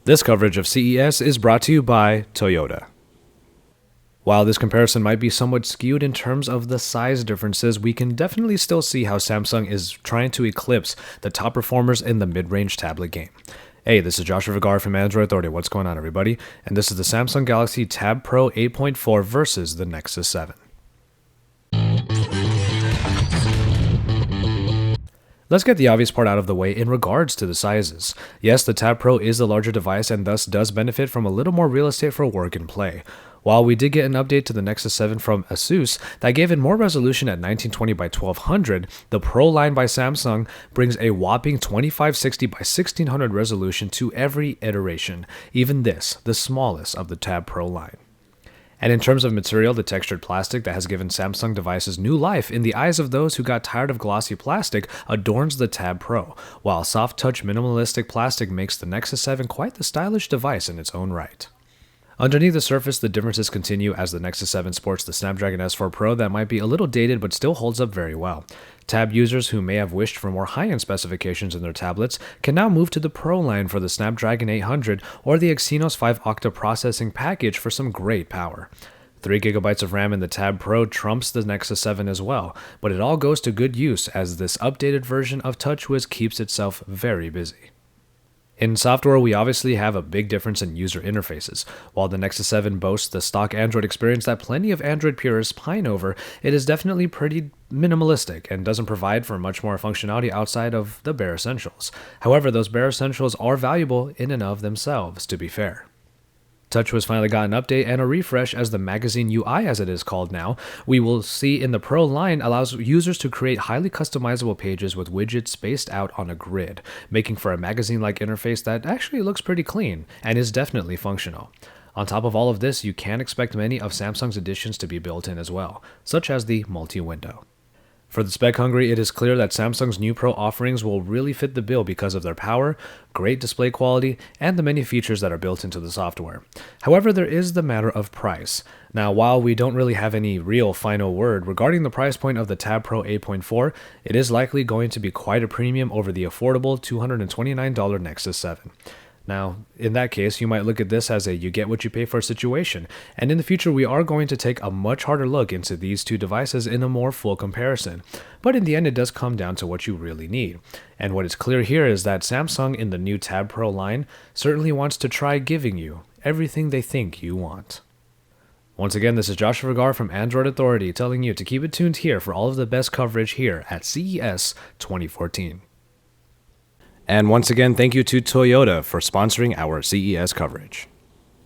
This coverage of CES is brought to you by Toyota. While this comparison might be somewhat skewed in terms of the size differences, we can definitely still see how Samsung is trying to eclipse the top performers in the mid-range tablet game. Hey, this is Joshua Vergara from Android Authority. What's going on, everybody? And this is the Samsung Galaxy TabPRO 8.4 versus the Nexus 7. Let's get the obvious part out of the way in regards to the sizes. Yes, the TabPRO is the larger device and thus does benefit from a little more real estate for work and play. While we did get an update to the Nexus 7 from Asus that gave it more resolution at 1920 by 1200, the Pro line by Samsung brings a whopping 2560 by 1600 resolution to every iteration, even this, the smallest of the TabPRO line. And in terms of material, the textured plastic that has given Samsung devices new life in the eyes of those who got tired of glossy plastic adorns the TabPRO, while soft-touch minimalistic plastic makes the Nexus 7 quite the stylish device in its own right. Underneath the surface, the differences continue as the Nexus 7 sports the Snapdragon S4 Pro that might be a little dated but still holds up very well. Tab users who may have wished for more high-end specifications in their tablets can now move to the Pro line for the Snapdragon 800 or the Exynos 5 Octa processing package for some great power. 3GB of RAM in the TabPRO trumps the Nexus 7 as well, but it all goes to good use as this updated version of TouchWiz keeps itself very busy. In software, we obviously have a big difference in user interfaces. While the Nexus 7 boasts the stock Android experience that plenty of Android purists pine over, it is definitely pretty minimalistic and doesn't provide for much more functionality outside of the bare essentials. However, those bare essentials are valuable in and of themselves, to be fair. TouchWiz finally got an update and a refresh as the magazine UI, as it is called now, we will see in the Pro line allows users to create highly customizable pages with widgets spaced out on a grid, making for a magazine-like interface that actually looks pretty clean and is definitely functional. On top of all of this, you can expect many of Samsung's additions to be built in as well, such as the multi-window. For the spec hungry, it is clear that Samsung's new Pro offerings will really fit the bill because of their power, great display quality, and the many features that are built into the software. However, there is the matter of price. Now, while we don't really have any real final word regarding the price point of the TabPRO 8.4, it is likely going to be quite a premium over the affordable $229 Nexus 7. Now, in that case, you might look at this as a you get what you pay for situation, and in the future we are going to take a much harder look into these two devices in a more full comparison. But in the end, it does come down to what you really need. And what is clear here is that Samsung in the new TabPRO line certainly wants to try giving you everything they think you want. Once again, this is Joshua Vergara from Android Authority telling you to keep it tuned here for all of the best coverage here at CES 2014. And once again, thank you to Toyota for sponsoring our CES coverage.